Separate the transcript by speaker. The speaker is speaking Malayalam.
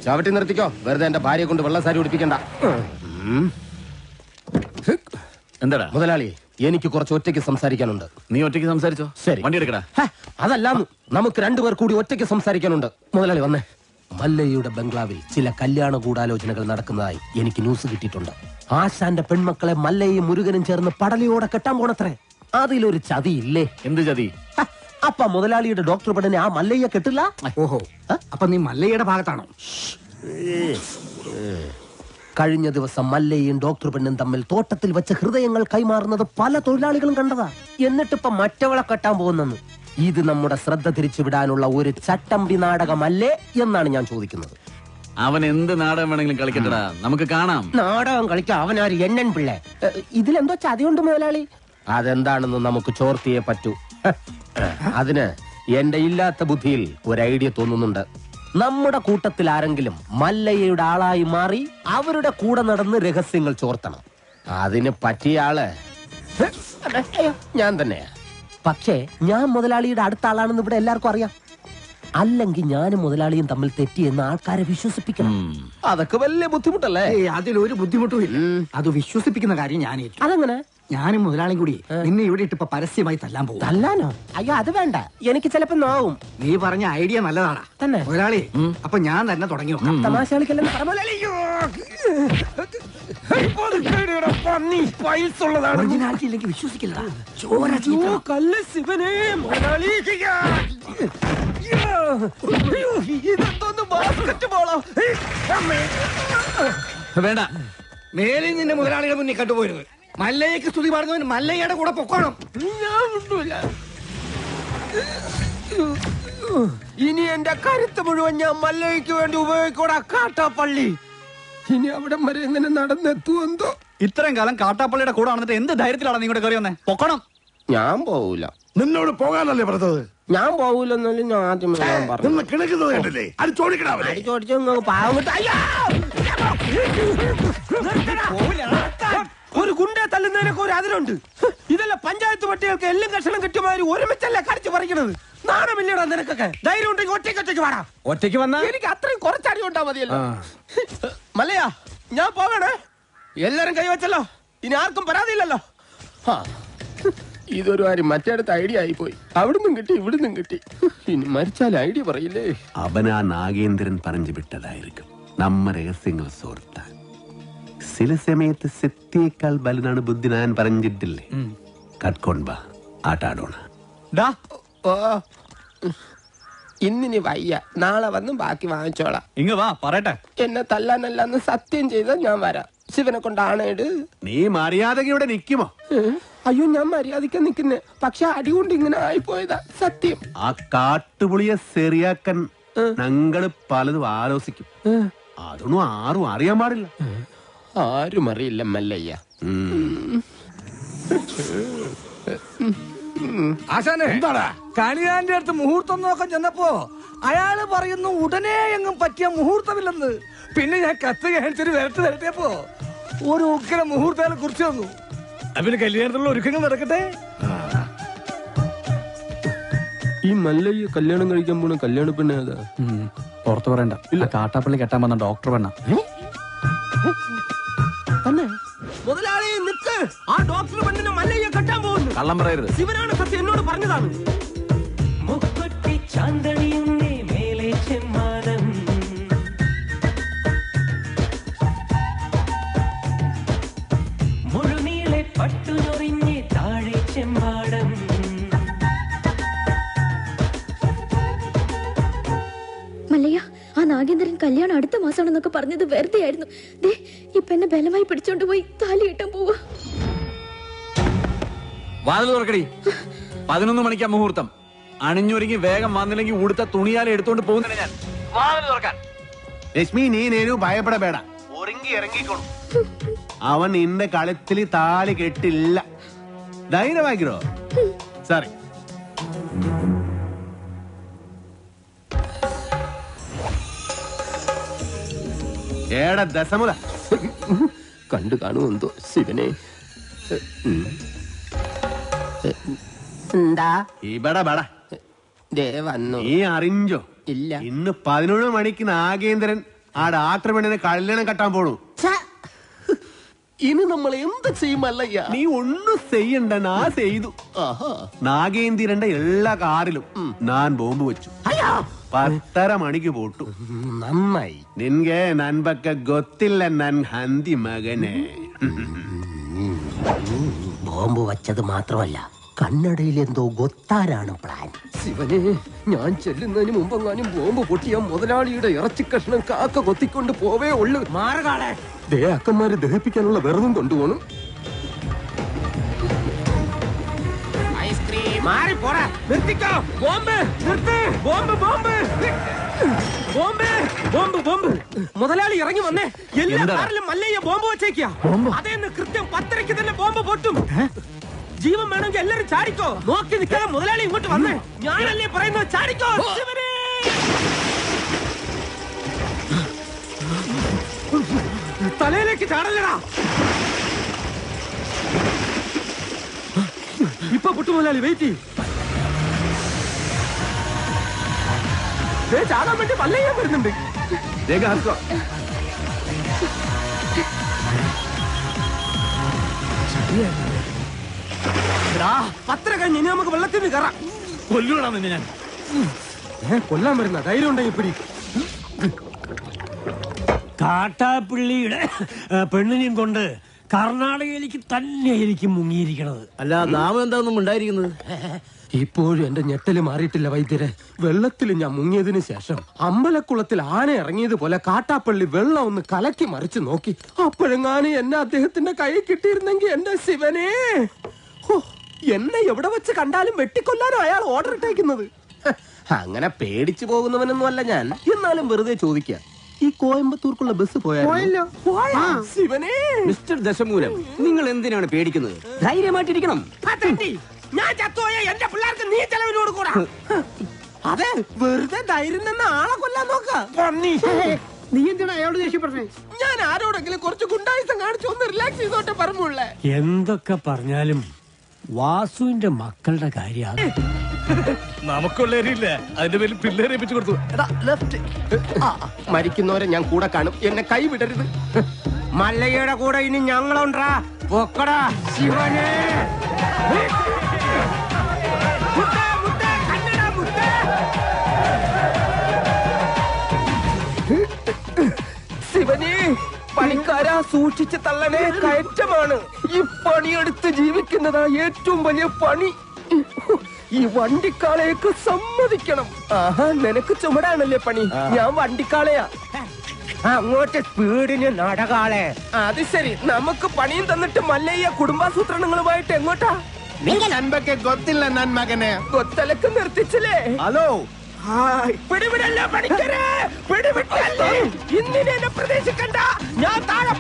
Speaker 1: ചവിട്ടി നിർത്തിക്കോ. വെറുതെ എന്റെ ഭാര്യയെ കൊണ്ട് വെള്ളസാരി ഉടിപ്പിക്കണ്ട.
Speaker 2: എന്താടാ
Speaker 1: മുതലാളി, എനിക്ക് കുറച്ച് ഒറ്റയ്ക്ക് സംസാരിക്കാനുണ്ട്.
Speaker 2: നീ ഒറ്റയ്ക്ക് സംസാരിച്ചോ?
Speaker 1: ശരി,
Speaker 2: വണ്ടി എടുക്കടാ.
Speaker 1: അതല്ലാന്ന്, നമുക്ക് രണ്ടുപേർ കൂടി ഒറ്റയ്ക്ക് സംസാരിക്കാനുണ്ട്. മുതലാളി വന്നേ. മല്ലയ്യയുടെ ബംഗ്ലാവിൽ ചില കല്യാണ ഗൂഢാലോചനകൾ നടക്കുന്നതായി എനിക്ക് ന്യൂസ് കിട്ടിയിട്ടുണ്ട്. ആശാന്റെ പെൺമക്കളെ മല്ലയും മുരുകനും ചേർന്ന് പടലിയോടെ കെട്ടാൻ പോണത്രേ. അതിലൊരു ചതി ഇല്ലേ?
Speaker 2: എന്ത് ചതി?
Speaker 1: അപ്പ മുതലാളിയുടെ ഡോക്ടർ പെണ്ണിനെ ആ മല്ലയ്യ കെട്ടില്ല.
Speaker 3: ഓഹോ, അപ്പൊ നീ മല്ലയുടെ ഭാഗത്താണോ?
Speaker 1: കഴിഞ്ഞ ദിവസം മല്ലയും ഡോക്ടർ പെണ്ണും തമ്മിൽ തോട്ടത്തിൽ വെച്ച് ഹൃദയങ്ങൾ കൈമാറുന്നത് പല തൊഴിലാളികളും കണ്ടതാ. എന്നിട്ടിപ്പ മറ്റവളെ കെട്ടാൻ പോകുന്നെന്ന്. ഇത് നമ്മുടെ ശ്രദ്ധ തിരിച്ചുവിടാനുള്ള ഒരു ചട്ടമ്പി നാടകമല്ലേ എന്നാണ് ഞാൻ ചോദിക്കുന്നത്.
Speaker 2: അവൻ എന്ത് നാടകം വേണമെങ്കിലും കളിക്കട്ടടാ, നമുക്ക് കാണാം.
Speaker 1: നാടകം കളിക്കാം. അവനാര് എണ്ണൻ പിള്ളേ. ഇതിലെന്തോ ചതിയുണ്ട് മുതലാളി. അതെന്താണെന്ന് നമുക്ക് ചോർത്തിയേ പറ്റൂ. അതിന് എന്റെ ഇല്ലാത്ത ബുദ്ധിയിൽ ഒരു ഐഡിയ തോന്നുന്നുണ്ട്. നമ്മുടെ കൂട്ടത്തിൽ ആരെങ്കിലും മല്ലയ്യയുടെ ആളായി മാറി അവരുടെ കൂടെ നടന്ന് രഹസ്യങ്ങൾ ചോർത്തണം. അതിന് പറ്റിയ ആള് ഞാൻ തന്നെയാ. പക്ഷേ ഞാൻ മുതലാളിയുടെ അടുത്ത ആളാണെന്ന് ഇവിടെ എല്ലാവർക്കും അറിയാം. അല്ലെങ്കിൽ ഞാനും മുതലാളിയും തമ്മിൽ തെറ്റിയെന്ന് ആൾക്കാരെ വിശ്വസിപ്പിക്കണം. അതൊക്കെ വലിയ ബുദ്ധിമുട്ടല്ലേ?
Speaker 3: അതിലൊരു ബുദ്ധിമുട്ടും ഇല്ല. അത് വിശ്വസിപ്പിക്കുന്ന കാര്യം ഞാൻ ഏറ്റു.
Speaker 1: അതെങ്ങനെ?
Speaker 3: ഞാനും മുതലാളിയും കൂടി നിന്നെ ഇവിടെ ഇട്ടിപ്പോ പരസ്യമായി തല്ലാൻ പോകും.
Speaker 1: തല്ലാനോ? അയ്യോ, അത് വേണ്ട. എനിക്ക് ചിലപ്പോ നോവും.
Speaker 3: നീ പറഞ്ഞ ഐഡിയ നല്ലതാടാ
Speaker 1: തന്നെ
Speaker 3: മുതലാളി. അപ്പൊ ഞാൻ തന്നെ തുടങ്ങി.
Speaker 1: തമാശ കളിക്കല്ലെന്ന്
Speaker 3: ഇല്ലെങ്കിൽ വിശ്വസിക്കില്ല.
Speaker 2: വേണ്ട,
Speaker 3: മേലിൽ നിന്റെ മുതലാളിയുടെ മുന്നിൽ കണ്ടുപോയത്. മല്ലയ്ക്ക് സ്തുതി പറഞ്ഞവൻ മല്ലയ്യയുടെ കൂടെ പൊക്കോണം.
Speaker 1: ഇനി എന്റെ കരുത്ത് മുഴുവൻ ഞാൻ മല്ലയ്ക്ക് വേണ്ടി ഉപയോഗിക്കൂടാ. കാട്ടാപ്പള്ളി ഇനി അവിടെ വരെ എങ്ങനെ നടന്നെത്തുവെന്തോ.
Speaker 2: ഇത്രയും കാലം കാട്ടാപ്പള്ളിയുടെ കൂടെ നടന്നിട്ട് എന്ത് ധൈര്യത്തിലാണ് നീ കൂടെ കയറി വന്നേ? പൊക്കണം.
Speaker 1: ഞാൻ പോവൂല.
Speaker 4: നിന്നോട് പോകാനല്ലേ പറഞ്ഞത്?
Speaker 1: ഞാൻ പോവൂലെന്നാലും ഞാൻ ആദ്യമേ ഞാൻ പറഞ്ഞു.
Speaker 4: കിടക്കുന്നത് കണ്ടില്ലേ? അത് ചോദിക്കണേ.
Speaker 1: ചോദിച്ചു പാവം കിട്ട. ഒരു ഗുണ്ടെ തല്ലുന്നതിനൊക്കെ ഒരു അതിലുണ്ട്. ഇതല്ല പഞ്ചായത്ത് പട്ടികൾക്ക് എല്ലാം കഷണം കിട്ടുമാതിരി ഒരുമിച്ചല്ലേ കടിച്ചു പറിക്കണത്. നാണമില്ലടാ നിനക്കൊക്കെ. ധൈര്യം ഉണ്ടെങ്കിൽ ഒറ്റയ്ക്ക് വാടാ. ഒറ്റയ്ക്ക് വന്നാ എനിക്ക് അത്രയും കുറച്ചടി ഉണ്ടാ മതിയല്ലോ. മല്ലയാ, ഞാൻ പോകണേ. എല്ലാരും കൈവച്ചല്ലോ. ഇനി ആർക്കും പരാതിയില്ലല്ലോ. ഇതൊരു കാര്യം മറ്റേടത്ത് ഐഡിയ ആയിപ്പോയി. അവിടുന്നും കിട്ടി ഇവിടുന്നും കിട്ടി. ഇനി മരിച്ചാൽ ഐഡിയ പറയില്ലേ?
Speaker 5: അവനാ നാഗേന്ദ്രൻ പറഞ്ഞു വിട്ടതായിരിക്കും നമ്മ രഹസ്യങ്ങൾ സോർത്താൻ. ചില സമയത്ത് സത്യേക്കാൾ ബലനാണ് ബുദ്ധി. ഞാൻ പറഞ്ഞിട്ടില്ലേ? കട്ട്കൊണ്ട ആട്ടാടോണ.
Speaker 1: ഇന്നിനി വയ്യ, നാളെ വന്ന് ബാക്കി വാങ്ങിച്ചോളാം.
Speaker 2: ഇങ്ങ വാ, പറയട്ടെ.
Speaker 1: എന്നെ തല്ലാനല്ലാന്ന് സത്യം ചെയ്താൽ ഞാൻ വരാം. ശിവനെ കൊണ്ടാണേട്.
Speaker 5: നീ മര്യാദക്ക് ഇവിടെ നിൽക്കുമോ?
Speaker 1: അയ്യോ, ഞാൻ മര്യാദയ്ക്ക് നിൽക്കുന്നേ. പക്ഷെ അടികൊണ്ട് ഇങ്ങനെ ആയിപ്പോയതാ സത്യം.
Speaker 5: ആ കാട്ടുപുളിയെ ശരിയാക്കാൻ ഞങ്ങള് പലതും ആലോചിക്കും. അതൊന്നും ആരും അറിയാൻ പാടില്ല.
Speaker 1: ആരും അറിയില്ല മല്ലയ്യ.
Speaker 3: ആശാനെ,
Speaker 4: എന്താടാ?
Speaker 3: കണിയാന്റെ അടുത്ത് മുഹൂർത്തം നോക്കാൻ ചെന്നപ്പോ അയാള് പറയുന്നു ഉടനെ എങ്ങും പറ്റിയ മുഹൂർത്തമില്ലെന്ന്. പിന്നെ ഞാൻ കത്ത് കാണിച്ചൊരു വരട്ടിയപ്പോ ഒരു ഉഗ്ര മുഹൂർത്തം കുറിച്ച് വന്നു. അവന് കല്യാണത്തിലുള്ള ഒരുക്കങ്ങൾ നടക്കട്ടെ.
Speaker 1: ഈ മല്ലയ്യ കല്യാണം കഴിക്കാൻ പോണ കല്യാണ പെണ്ണ ഏതാ?
Speaker 2: പുറത്തു പറയണ്ട. ഇല്ല, കാട്ടാപ്പള്ളി കെട്ടാൻ വന്ന ഡോക്ടർ പെണ്ണ.
Speaker 1: മുതലാളി നിക്ക്. ആ ഡോക്ടർ പെണ്ണിനെ മല്ലയ്യ കെട്ടാൻ പോകുന്നു.
Speaker 2: കള്ളം പറയരുത്.
Speaker 1: ശിവനാണ് സത്യം എന്നോട് പറഞ്ഞതാണ്. മുപ്പത്തി ചാന്തണിയുന്നേ മേലെ ചെമ്മാനം. മുഴുനീളെ പട്ടുനൊറിഞ്ഞ് താഴെ ചെമ്പാടം.
Speaker 6: മല്ലയ്യ, ആ നാഗേന്ദ്രൻ കല്യാണം അടുത്ത മാസമാണെന്നൊക്കെ പറഞ്ഞത് വെറുതെ ആയിരുന്നു. ദേ, ഇപ്പൊ എന്നെ ബലമായി പിടിച്ചോണ്ട് പോയി താലി കെട്ടാൻ പോവാ.
Speaker 2: വാതിൽ തുറക്കടി. 11 മണിക്കാ മുഹൂർത്തം. അണിഞ്ഞൊരുങ്ങി വേഗം വന്നില്ലെങ്കിൽ ഉടുത്ത തുണിയാലെ എടുത്തോണ്ട് പോകുന്നില്ല ഞാൻ. വാതിൽ തുറക്കാൻ.
Speaker 5: ലക്ഷ്മി, നീ നേരു ഭയപ്പെടಬೇಡ. ഒരുങ്ങി ഇറങ്ങിക്കോളും. അവൻ നിന്റെ കളത്തിൽ താലി കെട്ടില്ല. ധൈര്യമാക്കിരോ. സോറി. ഏടാ ദശമുല
Speaker 1: കണ്ടു കാണുമെന്തോ ശിവനെ. എന്താ
Speaker 5: ഇവിടെ ബട
Speaker 1: ദേ വന്നു.
Speaker 5: നീ അറിഞ്ഞോ?
Speaker 1: ഇല്ല.
Speaker 5: ഇന്ന് 11 മണിക്ക് നാഗേന്ദ്രൻ ആ ഡാക്ടർ പെണ്ണിനെ കല്യാണം കെട്ടാൻ പോണു.
Speaker 1: ഇനി നമ്മൾ എന്ത് ചെയ്യും മല്ലയ്യ?
Speaker 5: നീ ഒന്നും ചെയ്യണ്ട, ഞാൻ ചെയ്തു. നാഗേന്ദ്രന്റെ എല്ലാ കാറിലും ഞാൻ ബോംബ് വെച്ചു. 10:30 മണിക്ക് പോട്ടു.
Speaker 1: നന്നായി.
Speaker 5: നിൻಗೆ ನನ್ ಬಗ್ಗೆ ಗೊತ್ತಿಲ್ಲ ನನ್ ಹಂದಿ ಮಗನೇ.
Speaker 1: ബോംബ് വച്ചത് മാത്രമല്ല, കണ്ണടയിൽ എന്തോ ഗൊത്താനാണ് പ്ലാൻ. ശിവനെ, ഞാൻ ചെല്ലുന്നതിന് മുമ്പെങ്ങാനും ബോംബ് പൊട്ടിയ മുതലാളിയുടെ ഇറച്ചി കഷ്ണം കാക്ക കൊത്തിക്കൊണ്ട് പോവേ ഉള്ളു. മാറുകാളെ അക്കന്മാരെ ദഹിപ്പിക്കാനുള്ള വെറുതും കൊണ്ടുപോകണം.
Speaker 3: മുതലാളി ഇറങ്ങി വന്നേ. എല്ലാ കാറിലും മല്ലയ്യ ബോംബ് വെച്ചേക്കാ. അതേന്ന് കൃത്യം 10:30 തന്നെ ബോംബ് പൊട്ടും. ജീവൻ വേണമെങ്കിൽ എല്ലാരും ചാടിക്കോ. നോക്കി നിൽക്കാതെ മുതലാളി ഇങ്ങോട്ട് വന്നേ. ഞാനല്ലേ പറയുന്നത്, ചാടിക്കോ. തലയിലേക്ക് ചാടല്ലടാ. ഇപ്പൊ പൊട്ടു മുതലാളി, വെയിറ്റ് ചാടാൻ വേണ്ടി മല്ലയ്യ വരുന്നുണ്ട്. പത്ര കഴിഞ്ഞ് ഇനി നമുക്ക് വെള്ളത്തിൽ നിന്ന് കയറാം. കൊല്ലൂടാ നിന്നെ ഞാൻ. കൊല്ലാൻ വരുന്ന ധൈര്യം ഉണ്ടെങ്കിൽ പിടി.
Speaker 7: കാട്ടാപ്പിള്ളിയുടെ പെണ്ണിനെയും കൊണ്ട് കർണാടകയിലേക്ക് തന്നെയായിരിക്കും മുങ്ങിയിരിക്കണത്.
Speaker 3: അല്ല, നാമം എന്താണെന്നും ഉണ്ടായിരിക്കുന്നത്. ഇപ്പോഴും എന്റെ ഞെട്ടല് മാറിയിട്ടില്ല വൈദ്യരെ. വെള്ളത്തിൽ ഞാൻ മുങ്ങിയതിനു ശേഷം അമ്പലക്കുളത്തിൽ ആന ഇറങ്ങിയതുപോലെ കാട്ടാപ്പള്ളി വെള്ളം ഒന്ന് കലക്കി മറിച്ച് നോക്കി. അപ്പോഴെങ്ങാനും എന്നെ അദ്ദേഹത്തിന്റെ കൈ കിട്ടിയിരുന്നെങ്കിൽ എന്റെ ശിവനെ, എന്നെ എവിടെ വെച്ച് കണ്ടാലും വെട്ടിക്കൊല്ലാനോ അയാൾ ഓർഡർ ഇട്ടേക്കുന്നത്.
Speaker 1: അങ്ങനെ പേടിച്ചു പോകുന്നവനൊന്നും അല്ല ഞാൻ. എന്നാലും വെറുതെ ചോദിക്കാം, ഈ കോയമ്പത്തൂർക്കുള്ള ബസ് പോയാലോ?
Speaker 3: ശിവനെ,
Speaker 2: മിസ്റ്റർ ദശമൂലം, നിങ്ങൾ എന്തിനാണ് പേടിക്കുന്നത്? ധൈര്യമായിട്ടിരിക്കണം.
Speaker 3: ഞാൻ ചത്തോയ എന്റെ പിള്ളേർക്ക് നീ ചെലവിനോട് കൂടാ. അതെ, വെറുതെ ധൈര്യം നിന്ന് ആളെ കൊല്ലാൻ നോക്കാം.
Speaker 8: നീ എന്തിനാ അയാളോട് ദേഷ്യപ്പെട്ടേ?
Speaker 3: ഞാൻ ആരോടെങ്കിലും കുറച്ച് ഗുണ്ടായുസം കാണിച്ചു ഒന്ന് റിലാക്സ് ചെയ്തോട്ടെ പറഞ്ഞുള്ളേ.
Speaker 7: എന്തൊക്കെ പറഞ്ഞാലും വാസുവിന്റെ മക്കളുടെ കാര്യമാണ്.
Speaker 2: നമുക്കുള്ളേരില്ല, അതിന്റെ പേരിൽ പിള്ളേരെ ഏൽപ്പിച്ചു കൊടുത്തു.
Speaker 1: മരിക്കുന്നവരെ ഞാൻ കൂടെ കാണും, എന്നെ കൈ വിടരുത്.
Speaker 3: മല്ലയ്യയുടെ കൂടെ ഇനി ഞങ്ങളുണ്ടാ. പൊക്കടാ ശിവനെ. ശിവനെ, പണിക്കാരാ സൂക്ഷിച്ച് തള്ളനെ, കയറ്റമാണ്. ഈ പണിയെടുത്ത് ജീവിക്കുന്നതാ ഏറ്റവും വലിയ പണി. ഈ വണ്ടിക്കാളേക്ക് സമ്മതിക്കണം. ആഹാ, നിനക്ക് ചുമടാണല്ലേ പണി, ഞാൻ വണ്ടിക്കാളയാ. അങ്ങോട്ട് സ്പീഡിന് നടകാളെ. അത് ശരി, നമുക്ക് പണിയും തന്നിട്ട് മല്ലയ്യ കുടുംബാസൂത്രണങ്ങളുമായിട്ട് എങ്ങോട്ടാ?
Speaker 5: ನನ್ ಬಗ್ಗೆ ಗೊತ್ತಿಲ್ಲ ನನ್ ಮಗನೇ.
Speaker 3: കൊത്തലക്ക് നിർത്തിച്ചില്ലേ?
Speaker 5: ഹലോ,
Speaker 3: പിടിവിടല്ല പണിക്കരെ, പിടിവിട്ടല്ലേ. ഇന്നിനെ എന്നെ പ്രതീക്ഷിക്കണ്ട. ഞാൻ താഴെ